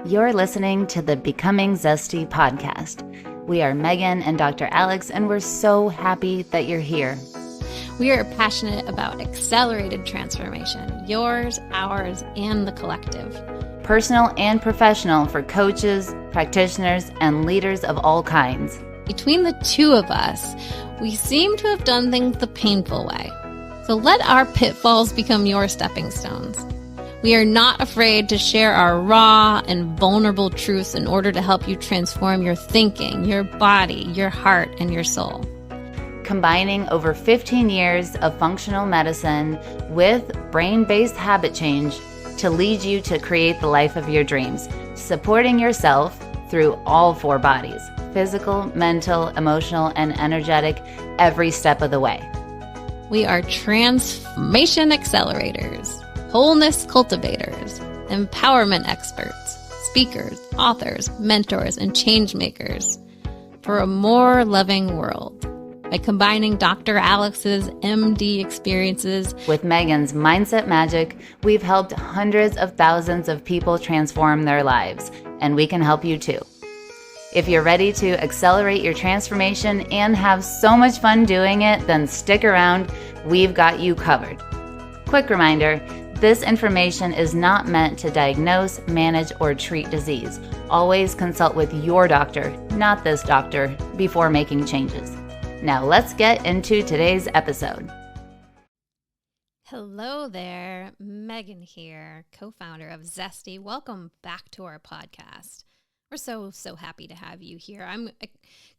You're listening to the Becoming Zesty podcast. We are Megan and Dr. Alex, and we're so happy that you're here. We are passionate about accelerated transformation, yours, ours, and the collective. Personal and professional for coaches, practitioners, and leaders of all kinds. Between the two of us, we seem to have done things the painful way. So let our pitfalls become your stepping stones. We are not afraid to share our raw and vulnerable truths in order to help you transform your thinking, your body, your heart, and your soul. Combining over 15 years of functional medicine with brain-based habit change to lead you to create the life of your dreams, supporting yourself through all four bodies, physical, mental, emotional, and energetic, every step of the way. We are transformation accelerators, wholeness cultivators, empowerment experts, speakers, authors, mentors, and change makers for a more loving world. By combining Dr. Alex's MD experiences with Megan's mindset magic, we've helped hundreds of thousands of people transform their lives, and we can help you too. If you're ready to accelerate your transformation and have so much fun doing it, then stick around. We've got you covered. Quick reminder, this information is not meant to diagnose, manage, or treat disease. Always consult with your doctor, not this doctor, before making changes. Now let's get into today's episode. Hello there, Megan here, co-founder of ZESTY. Welcome back to our podcast. We're so happy to have you here. I'm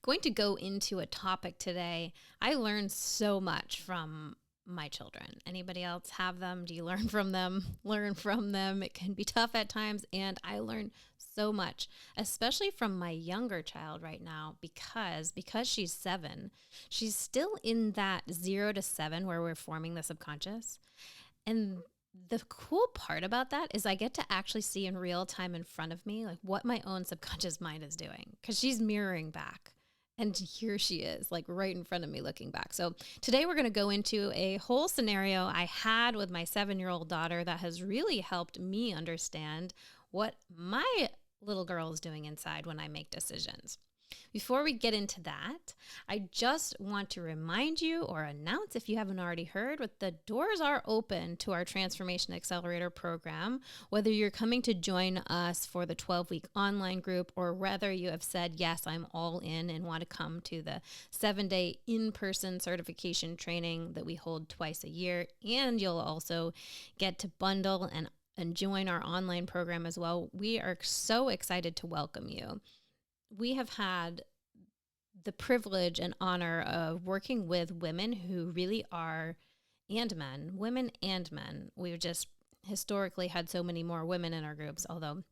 going to go into a topic today. I learned so much from my children. Anybody else have them? Do you learn from them? Learn from them. It can be tough at times, and I learned so much, especially from my younger child right now, because she's 7, she's still in that 0 to 7 where we're forming the subconscious. And the cool part about that is I get to actually see in real time in front of me, like what my own subconscious mind is doing, because she's mirroring back. And here she is, like right in front of me looking back. So today we're going to go into a whole scenario I had with my 7-year-old daughter that has really helped me understand what my little girl is doing inside when I make decisions. Before we get into that, I just want to remind you or announce, if you haven't already heard, that the doors are open to our Transformation Accelerator program, whether you're coming to join us for the 12-week online group or whether you have said, yes, I'm all in and want to come to the 7-day in-person certification training that we hold twice a year. And you'll also get to bundle and join our online program as well. We are so excited to welcome you. We have had the privilege and honor of working with women who really are, and men, women and men. We've just historically had so many more women in our groups, although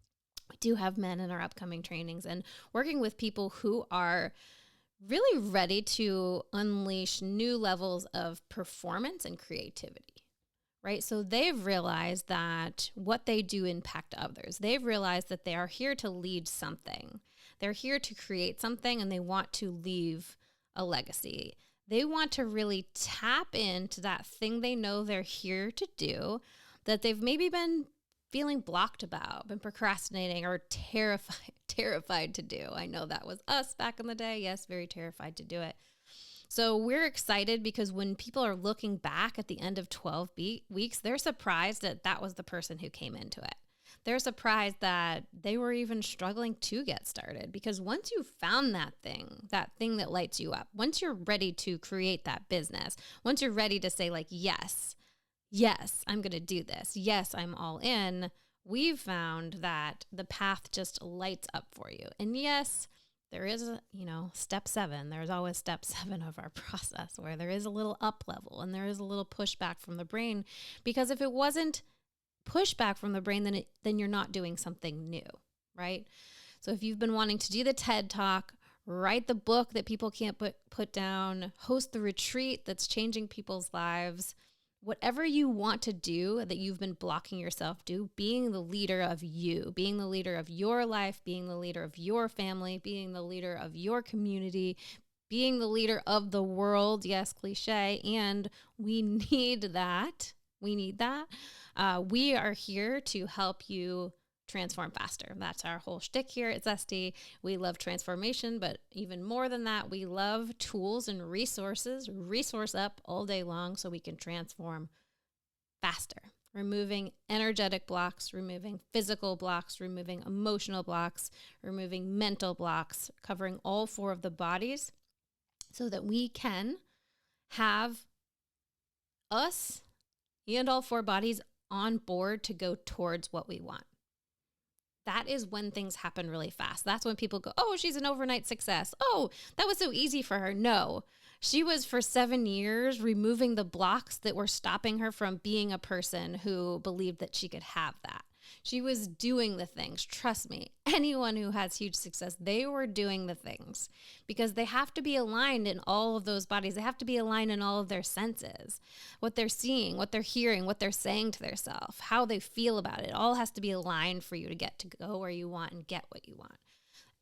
we do have men in our upcoming trainings, and working with people who are really ready to unleash new levels of performance and creativity. Right? So they've realized that what they do impact others. They've realized that they are here to lead something. They're here to create something, and they want to leave a legacy. They want to really tap into that thing they know they're here to do that they've maybe been feeling blocked about, been procrastinating, or terrified to do. I know that was us back in the day. Yes, very terrified to do it. So we're excited because when people are looking back at the end of 12 weeks, they're surprised that that was the person who came into it. They're surprised that they were even struggling to get started, because once you've found that thing that lights you up, once you're ready to create that business, once you're ready to say like, yes, I'm going to do this. Yes, I'm all in. We've found that the path just lights up for you. And yes, there is step 7. There's always step 7 of our process where there is a little up level and there is a little pushback from the brain, because if it wasn't pushback from the brain, then you're not doing something new, right? So if you've been wanting to do the TED Talk, write the book that people can't put down, host the retreat that's changing people's lives, whatever you want to do that you've been blocking yourself, being the leader of you, being the leader of your life, being the leader of your family, being the leader of your community, being the leader of the world. Yes, cliche. And we need that. We are here to help you transform faster. That's our whole shtick here at ZESTY. We love transformation, but even more than that, we love tools and resources, resource up all day long so we can transform faster. Removing energetic blocks, removing physical blocks, removing emotional blocks, removing mental blocks, covering all 4 of the bodies so that we can have us and all 4 bodies on board to go towards what we want. That is when things happen really fast. That's when people go, oh, she's an overnight success. Oh, that was so easy for her. No, she was for 7 years removing the blocks that were stopping her from being a person who believed that she could have that. She was doing the things. Trust me, anyone who has huge success, they were doing the things because they have to be aligned in all of those bodies. They have to be aligned in all of their senses, what they're seeing, what they're hearing, what they're saying to themselves, how they feel about it. It all has to be aligned for you to get to go where you want and get what you want.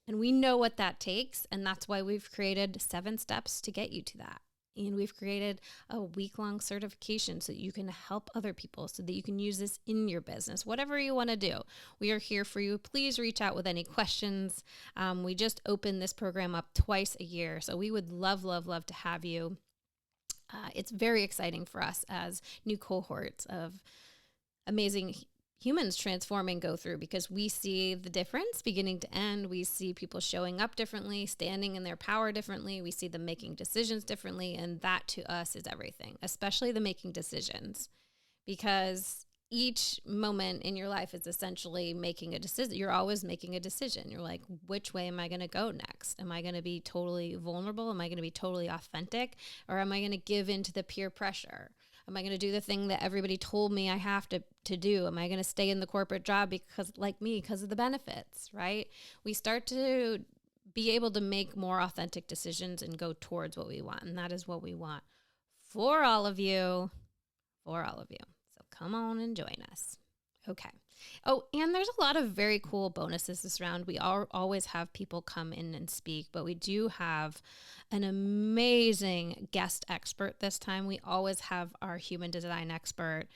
And we know what that takes. And that's why we've created 7 steps to get you to that. And we've created a week-long certification so that you can help other people, so that you can use this in your business, whatever you want to do. We are here for you. Please reach out with any questions. We just open this program up twice a year. So we would love, love, love to have you. It's very exciting for us as new cohorts of amazing humans transforming go through, because we see the difference beginning to end. We see people showing up differently, standing in their power differently. We see them making decisions differently. And that to us is everything, especially the making decisions, because each moment in your life is essentially making a decision. You're always making a decision. You're like, which way am I going to go next? Am I going to be totally vulnerable? Am I going to be totally authentic? Or am I going to give in to the peer pressure? Am I going to do the thing that everybody told me I have to do? Am I going to stay in the corporate job because of the benefits, right? We start to be able to make more authentic decisions and go towards what we want. And that is what we want for all of you, So come on and join us. Okay. Oh, and there's a lot of very cool bonuses this round. We always have people come in and speak, but we do have an amazing guest expert this time. We always have our human design expert.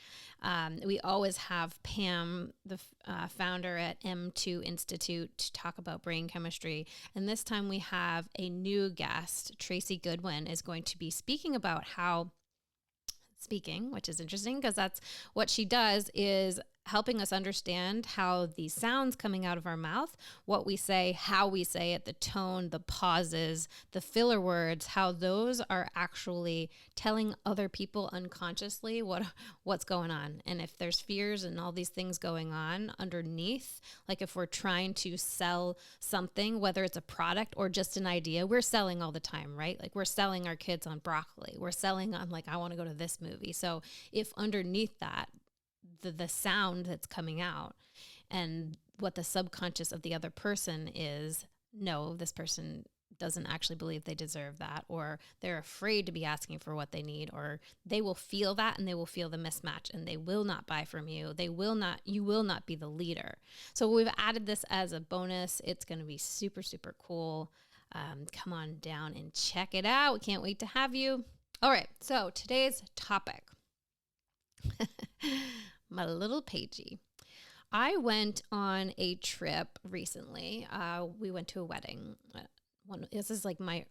We always have Pam, the founder at M2 Institute, to talk about brain chemistry. And this time we have a new guest. Tracy Goodwin is going to be speaking about which is interesting because that's what she does, is helping us understand how the sounds coming out of our mouth, what we say, how we say it, the tone, the pauses, the filler words, how those are actually telling other people unconsciously what's going on. And if there's fears and all these things going on underneath, like if we're trying to sell something, whether it's a product or just an idea, we're selling all the time, right? Like we're selling our kids on broccoli. We're selling on I want to go to this movie. So if underneath that, the sound that's coming out and what the subconscious of the other person is, no, this person doesn't actually believe they deserve that, or they're afraid to be asking for what they need, or they will feel that and they will feel the mismatch and they will not buy from you. You will not be the leader. So we've added this as a bonus. It's going to be super, super cool. Come on down and check it out. We can't wait to have you. All right. So today's topic. My little Paigey. I went on a trip recently. We went to a wedding. This is my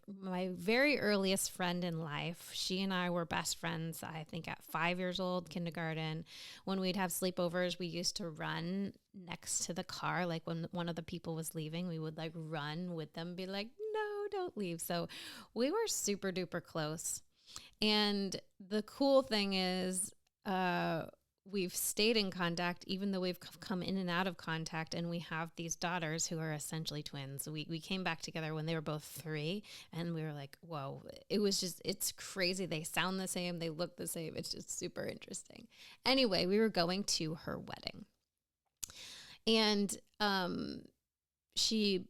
very earliest friend in life. She and I were best friends, I think, at 5 years old, kindergarten. When we'd have sleepovers, we used to run next to the car. Like when one of the people was leaving, we would run with them, be like, no, don't leave. So we were super duper close. And the cool thing is, we've stayed in contact, even though we've come in and out of contact, and we have these daughters who are essentially twins. We came back together when they were both 3, and we were like, whoa, it's crazy. They sound the same. They look the same. It's just super interesting. Anyway, we were going to her wedding, and she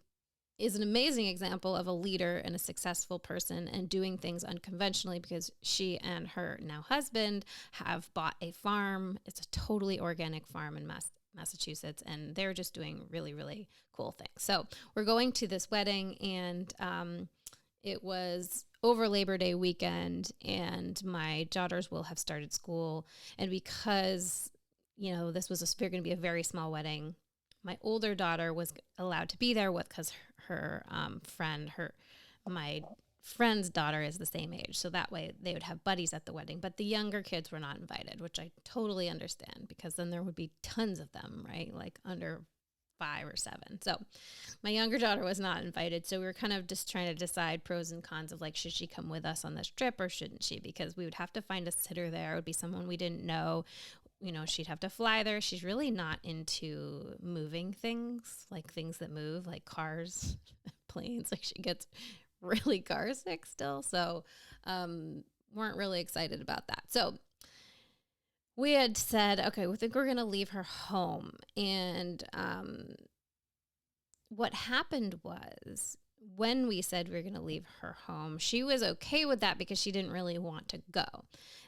is an amazing example of a leader and a successful person and doing things unconventionally, because she and her now husband have bought a farm. It's a totally organic farm in Massachusetts, and they're just doing really, really cool things. So we're going to this wedding, and it was over Labor Day weekend, and my daughters will have started school. And because, this was going to be a very small wedding, my older daughter was allowed to be there with, because her friend, my friend's daughter is the same age. So that way they would have buddies at the wedding, but the younger kids were not invited, which I totally understand, because then there would be tons of them, right? Like under 5 or 7. So my younger daughter was not invited. So we were kind of just trying to decide pros and cons of like, should she come with us on this trip or shouldn't she? Because we would have to find a sitter there. It would be someone we didn't know. She'd have to fly there. She's really not into moving things, like things that move, like cars, planes. Like she gets really car sick still. So weren't really excited about that. So we had said, okay, we think we're going to leave her home. And what happened was, when we said we were going to leave her home, she was okay with that because she didn't really want to go.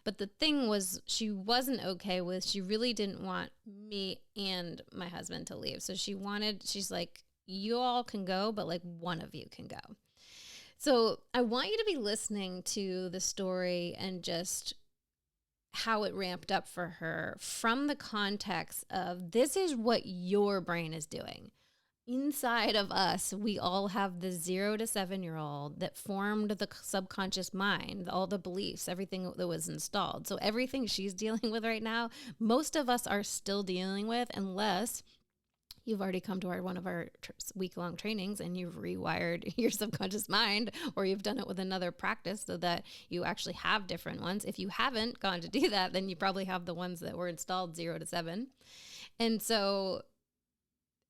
But the thing was, she wasn't okay with, she really didn't want me and my husband to leave. So she's like, you all can go, but like one of you can go. So I want you to be listening to the story and just how it ramped up for her from the context of, this is what your brain is doing. Inside of us, we all have the 0 to 7-year-old that formed the subconscious mind, all the beliefs, everything that was installed. So everything she's dealing with right now, most of us are still dealing with, unless you've already come to one of our week-long trainings and you've rewired your subconscious mind, or you've done it with another practice so that you actually have different ones. If you haven't gone to do that, then you probably have the ones that were installed 0 to 7. And so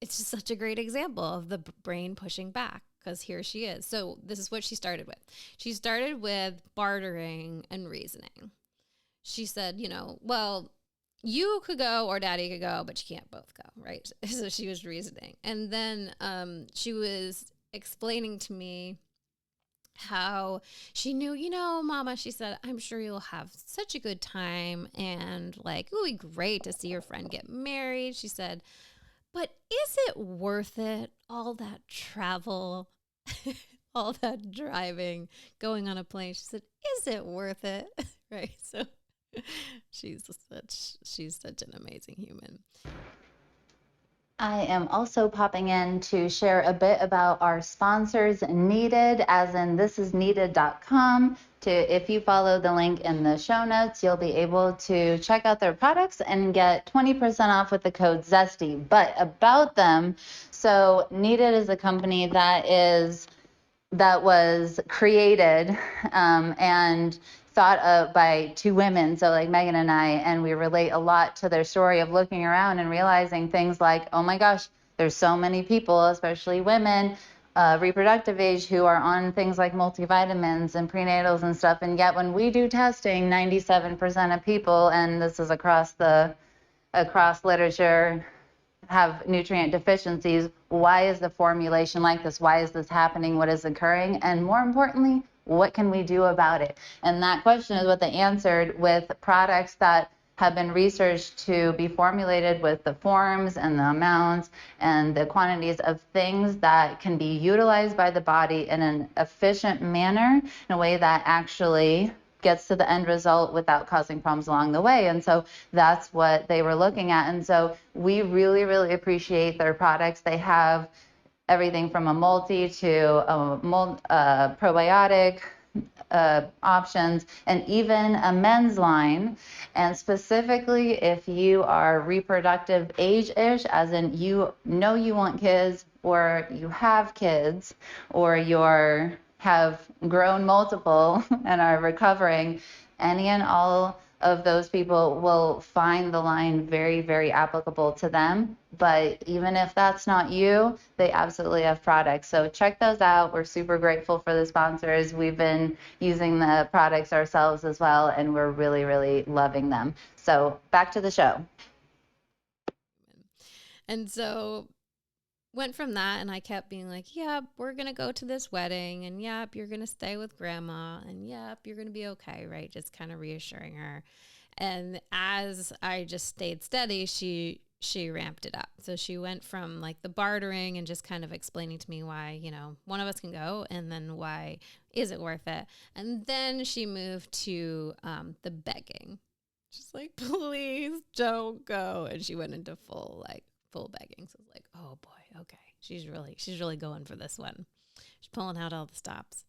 it's just such a great example of the brain pushing back, because here she is. So this is what she started with. She started with bartering and reasoning. She said, well, you could go or daddy could go, but you can't both go, right? So she was reasoning. And then she was explaining to me how she knew, Mama, she said, I'm sure you'll have such a good time, and like, it would be great to see your friend get married. She said, but is it worth it? All that travel, all that driving, going on a plane. She said, is it worth it? Right. So she's such an amazing human. I am also popping in to share a bit about our sponsors, Needed, as in thisisneeded.com. If you follow the link in the show notes, you'll be able to check out their products and get 20% off with the code ZESTY. But about them, so Needed is a company that was created and thought of by 2 women, so like Megan and I, and we relate a lot to their story of looking around and realizing things like, oh my gosh, there's so many people, especially women, reproductive age, who are on things like multivitamins and prenatals and stuff, and yet when we do testing, 97% of people, and this is across literature, have nutrient deficiencies. Why is the formulation like this? Why is this happening? What is occurring? And more importantly, what can we do about it? And that question is what they answered with products that have been researched to be formulated with the forms and the amounts and the quantities of things that can be utilized by the body in an efficient manner, in a way that actually gets to the end result without causing problems along the way. And so that's what they were looking at. And so we really, really appreciate their products. They have everything from a multi to a probiotic options, and even a men's line. And specifically, if you are reproductive age-ish, as in you want kids, or you have kids, or have grown multiple and are recovering, any and all of those people will find the line very, very applicable to them. But even if that's not you, they absolutely have products. So check those out. We're super grateful for the sponsors. We've been using the products ourselves as well, and we're really, really loving them. So back to the show. And so went from that, and I kept being like, yep, we're going to go to this wedding, and yep, you're going to stay with grandma, and yep, you're going to be okay, right? Just kind of reassuring her. And as I just stayed steady, she ramped it up. So she went from like the bartering and just kind of explaining to me why, one of us can go, and then why is it worth it? And then she moved to the begging. She's like, please don't go. And she went into full full begging. So I was like, oh boy, okay. She's really going for this one. She's pulling out all the stops.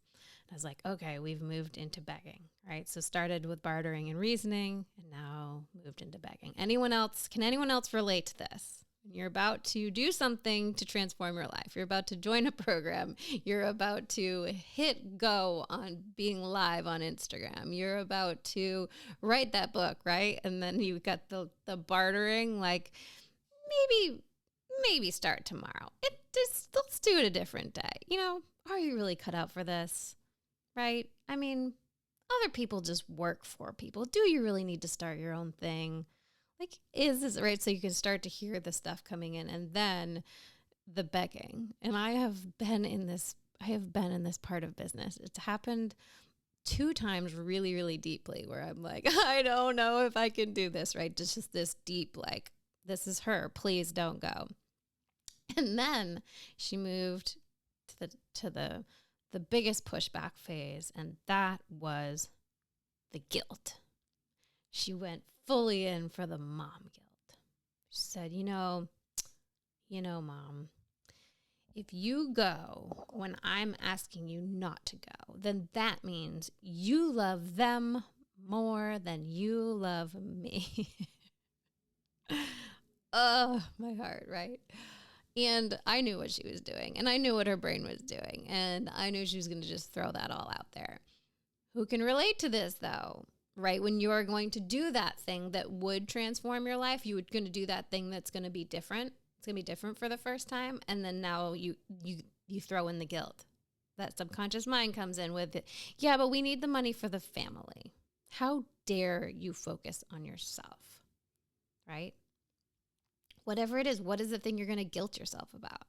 And I was like, okay, we've moved into begging, right? So started with bartering and reasoning and now moved into begging. Can anyone else relate to this? You're about to do something to transform your life. You're about to join a program. You're about to hit go on being live on Instagram. You're about to write that book, right? And then you got the bartering, like maybe start tomorrow. Let's do it a different day. You know, are you really cut out for this? Right? I mean, other people just work for people. Do you really need to start your own thing? Like, is this right? So you can start to hear the stuff coming in, and then the begging. And I have been in this part of business. It's happened 2 times really, really deeply where I'm like, I don't know if I can do this, right? It's just this deep, like, this is her, please don't go. And then she moved to the biggest pushback phase, and that was the guilt. She went fully in for the mom guilt. She said, you know, Mom, if you go when I'm asking you not to go, then that means you love them more than you love me. Oh, my heart, right? And I knew what she was doing, and I knew what her brain was doing, and I knew she was going to just throw that all out there. Who can relate to this, though? Right? When you're going to do that thing that would transform your life, you're going to do that thing that's going to be different. It's going to be different for the first time, and then now you throw in the guilt. That subconscious mind comes in with it. Yeah, but we need the money for the family. How dare you focus on yourself? Right? Whatever it is, what is the thing you're going to guilt yourself about?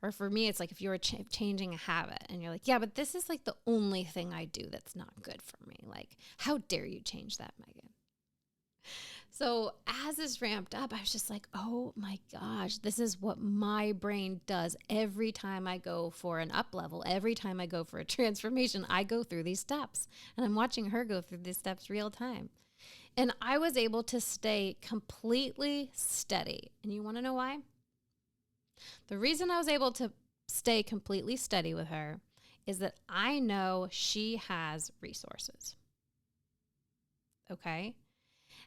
Or for me, it's like if you're changing a habit and you're like, yeah, but this is like the only thing I do that's not good for me. Like, how dare you change that, Megan? So as this ramped up, I was just like, oh my gosh, this is what my brain does every time I go for an up level. Every time I go for a transformation, I go through these steps. And I'm watching her go through these steps real time. And I was able to stay completely steady. And you want to know why? The reason I was able to stay completely steady with her is that I know she has resources. Okay?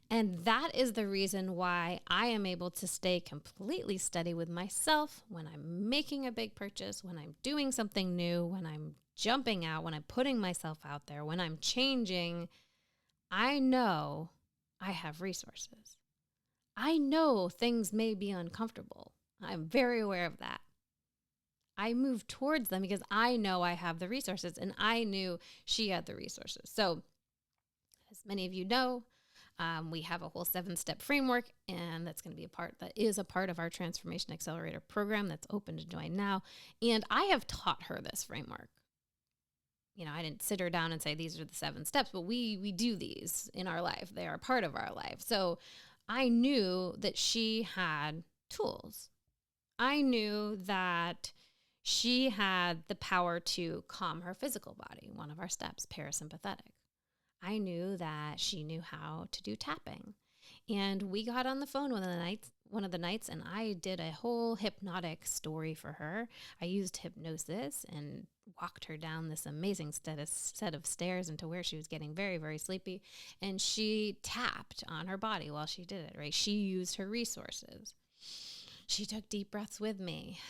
And that is the reason why I am able to stay completely steady with myself when I'm making a big purchase, when I'm doing something new, when I'm jumping out, when I'm putting myself out there, when I'm changing. I know I have resources. I know things may be uncomfortable. I'm very aware of that. I move towards them because I know I have the resources, and I knew she had the resources. So as many of you know, we have a whole 7-step framework, and that is a part of our Transformation Accelerator program that's open to join now. And I have taught her this framework. You know, I didn't sit her down and say, these are the 7 steps, but we do these in our life. They are part of our life. So I knew that she had tools. I knew that she had the power to calm her physical body, one of our steps, parasympathetic. I knew that she knew how to do tapping. And we got on the phone one of the nights, and I did a whole hypnotic story for her. I used hypnosis and walked her down this amazing set of stairs into where she was getting very, very sleepy. And she tapped on her body while she did it, right? She used her resources. She took deep breaths with me.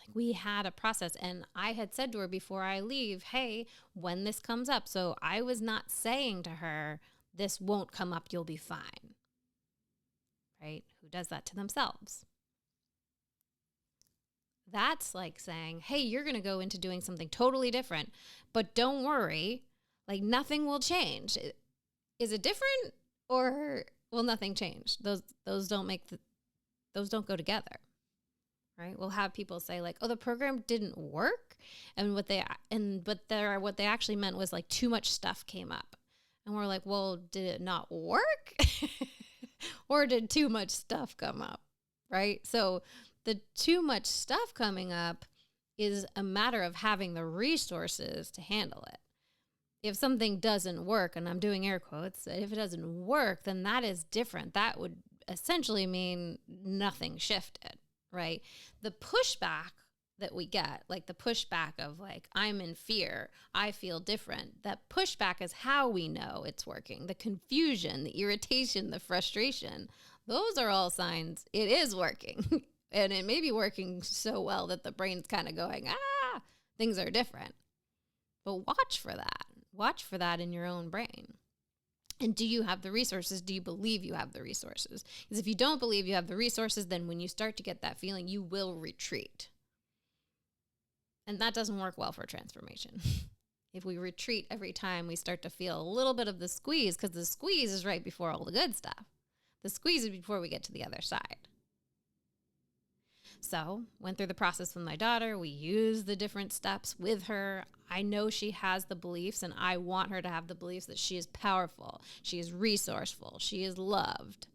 Like, we had a process, and I had said to her before I leave, hey, when this comes up. So I was not saying to her, this won't come up, you'll be fine. Right? Who does that to themselves? That's like saying, hey, you're going to go into doing something totally different, but don't worry, like nothing will change. Is it different, or will nothing change? Those don't don't go together. Right? We'll have people say like, oh, the program didn't work. And what they actually meant was like too much stuff came up. And we're like, well, did it not work? Or did too much stuff come up? Right? So the too much stuff coming up is a matter of having the resources to handle it. If something doesn't work, and I'm doing air quotes, if it doesn't work, then that is different. That would essentially mean nothing shifted. right? The pushback that we get, like the pushback of like, I'm in fear, I feel different. That pushback is how we know it's working. The confusion, the irritation, the frustration, those are all signs it is working. And it may be working so well that the brain's kind of going, things are different. But watch for that. Watch for that in your own brain. And do you have the resources? Do you believe you have the resources? Because if you don't believe you have the resources, then when you start to get that feeling, you will retreat. And that doesn't work well for transformation. If we retreat every time we start to feel a little bit of the squeeze, because the squeeze is right before all the good stuff. The squeeze is before we get to the other side. So, went through the process with my daughter. We used the different steps with her. I know she has the beliefs, and I want her to have the beliefs that she is powerful, she is resourceful, she is loved,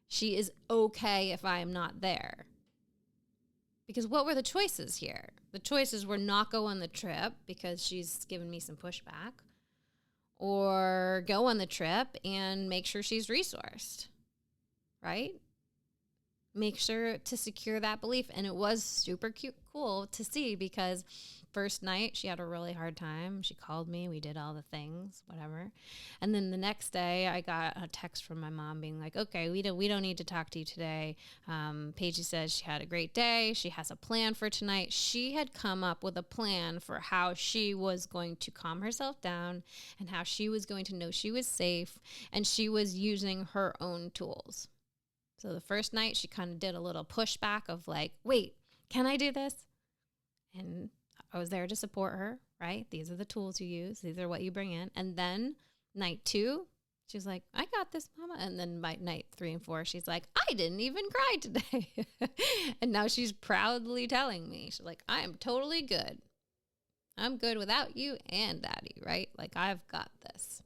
she is okay if I am not there. Because what were the choices here? The choices were not go on the trip because she's given me some pushback, or go on the trip and make sure she's resourced, right? Make sure to secure that belief. And it was super cool to see, because first night she had a really hard time. She called me. We did all the things, whatever. And then the next day I got a text from my mom being like, okay, we don't need to talk to you today. Paige says she had a great day. She has a plan for tonight. She had come up with a plan for how she was going to calm herself down and how she was going to know she was safe. And she was using her own tools. So the first night she kind of did a little pushback of like, wait, can I do this? And I was there to support her, right? These are the tools you use. These are what you bring in. And then night 2, she's like, I got this, Mama. And then by night 3 and 4, she's like, I didn't even cry today. And now she's proudly telling me, she's like, I am totally good. I'm good without you and Daddy, right? Like, I've got this.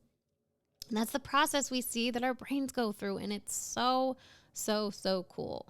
And that's the process we see that our brains go through. And it's so cool.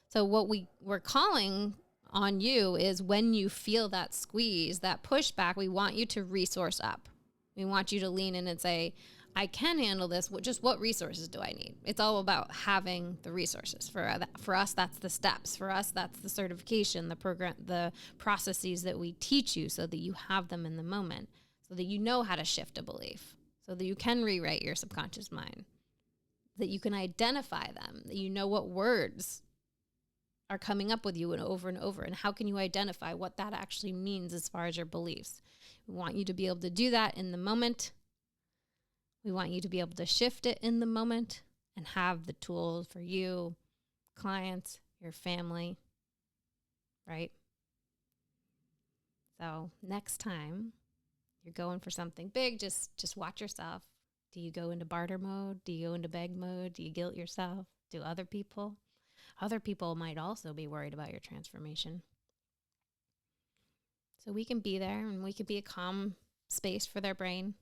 So what we're calling on you is when you feel that squeeze, that pushback, we want you to resource up. We want you to lean in and say, I can handle this. Just what resources do I need? It's all about having the resources. For us, that's the steps. For us, that's the certification, the program, the processes that we teach you so that you have them in the moment, so that you know how to shift a belief, so that you can rewrite your subconscious mind, that you can identify them, that you know what words are coming up with you and over, and how can you identify what that actually means as far as your beliefs. We want you to be able to do that in the moment. We want you to be able to shift it in the moment and have the tools for you, clients, your family, right? So next time you're going for something big, just watch yourself. Do you go into barter mode? Do you go into beg mode? Do you guilt yourself? Do other people? Other people might also be worried about your transformation. So we can be there, and we can be a calm space for their brain.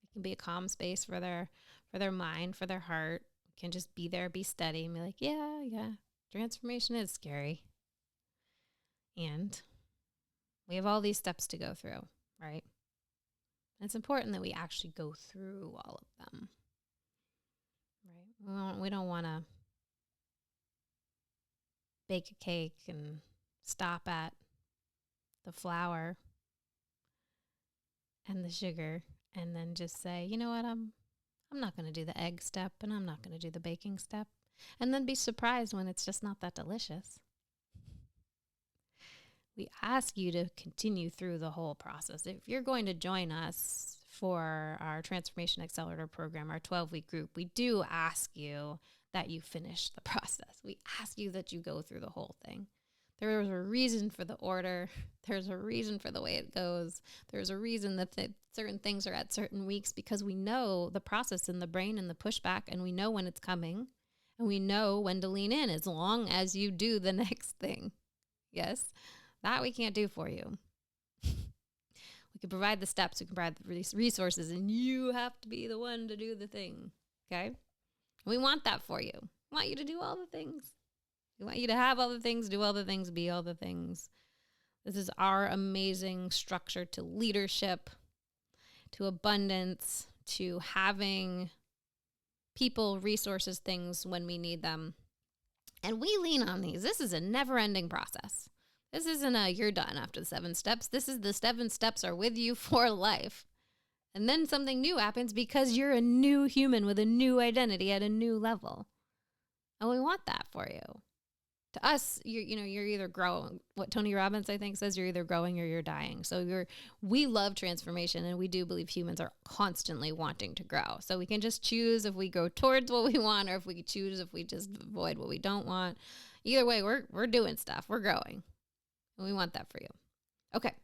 We can be a calm space for their mind, for their heart. We can just be there, be steady, and be like, yeah, transformation is scary. And we have all these steps to go through, right? It's important that we actually go through all of them, right? We don't want to bake a cake and stop at the flour and the sugar and then just say, you know what, I'm not going to do the egg step and I'm not going to do the baking step, and then be surprised when it's just not that delicious. We ask you to continue through the whole process. If you're going to join us for our Transformation Accelerator program, our 12-week group, we do ask you that you finish the process. We ask you that you go through the whole thing. There is a reason for the order. There's a reason for the way it goes. There's a reason that certain things are at certain weeks, because we know the process in the brain and the pushback, and we know when it's coming, and we know when to lean in as long as you do the next thing. Yes? That we can't do for you. We can provide the steps, we can provide the resources, and you have to be the one to do the thing, okay? We want that for you. We want you to do all the things. We want you to have all the things, do all the things, be all the things. This is our amazing structure to leadership, to abundance, to having people, resources, things when we need them. And we lean on these. This is a never-ending process. This isn't a you're done after the 7 steps. This is the 7 steps are with you for life. And then something new happens because you're a new human with a new identity at a new level. And we want that for you. To us, you're either growing. What Tony Robbins, I think, says, you're either growing or you're dying. So we love transformation, and we do believe humans are constantly wanting to grow. So we can just choose if we go towards what we want, or if we choose if we just avoid what we don't want. Either way, we're doing stuff. We're growing. And we want that for you. Okay.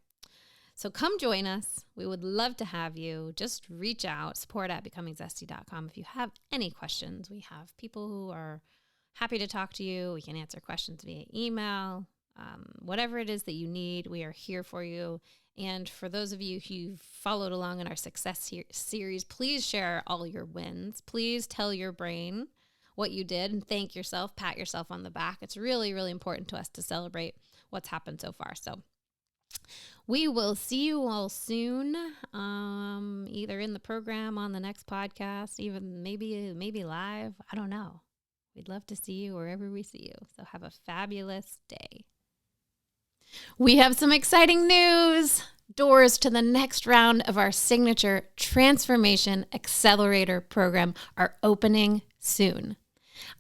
So come join us. We would love to have you. Just reach out, support@becomingzesty.com. If you have any questions, we have people who are happy to talk to you. We can answer questions via email. Whatever it is that you need, we are here for you. And for those of you who followed along in our success series, please share all your wins. Please tell your brain what you did and thank yourself, pat yourself on the back. It's really, really important to us to celebrate what's happened so far. So we will see you all soon, either in the program, on the next podcast, even maybe live. I don't know. We'd love to see you wherever we see you. So have a fabulous day. We have some exciting news. Doors to the next round of our signature Transformation Accelerator program are opening soon.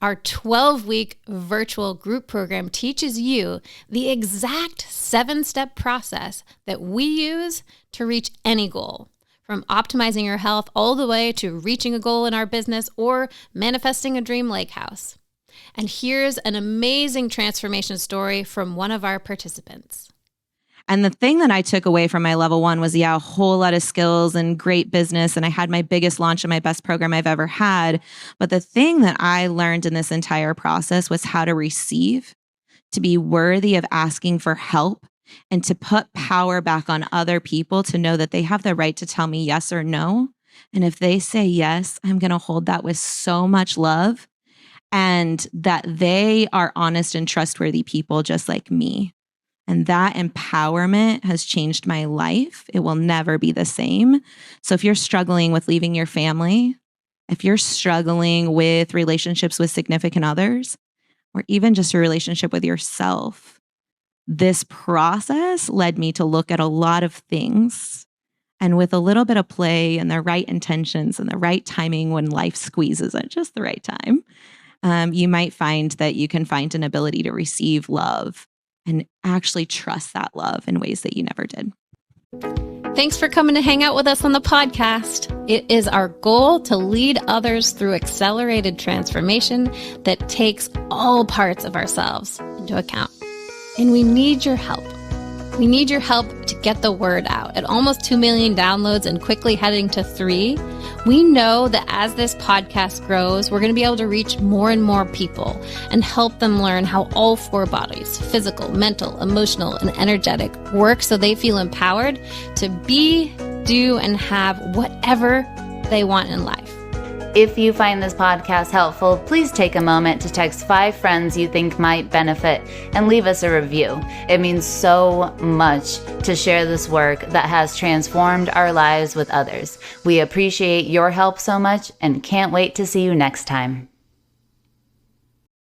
Our 12-week virtual group program teaches you the exact 7-step process that we use to reach any goal. From optimizing your health all the way to reaching a goal in our business or manifesting a dream lake house. And here's an amazing transformation story from one of our participants. And the thing that I took away from my level 1 was, a whole lot of skills and great business. And I had my biggest launch of my best program I've ever had. But the thing that I learned in this entire process was how to receive, to be worthy of asking for help, and to put power back on other people to know that they have the right to tell me yes or no. And if they say yes, I'm going to hold that with so much love, and that they are honest and trustworthy people just like me. And that empowerment has changed my life. It will never be the same. So if you're struggling with leaving your family, if you're struggling with relationships with significant others, or even just a relationship with yourself, this process led me to look at a lot of things. And with a little bit of play and the right intentions and the right timing, when life squeezes at just the right time, you might find that you can find an ability to receive love and actually trust that love in ways that you never did. Thanks for coming to hang out with us on the podcast. It is our goal to lead others through accelerated transformation that takes all parts of ourselves into account. And we need your help. We need your help to get the word out. At almost 2 million downloads and quickly heading to 3, we know that as this podcast grows, we're going to be able to reach more and more people and help them learn how all 4 bodies, physical, mental, emotional, and energetic, work so they feel empowered to be, do, and have whatever they want in life. If you find this podcast helpful, please take a moment to text 5 friends you think might benefit and leave us a review. It means so much to share this work that has transformed our lives with others. We appreciate your help so much and can't wait to see you next time.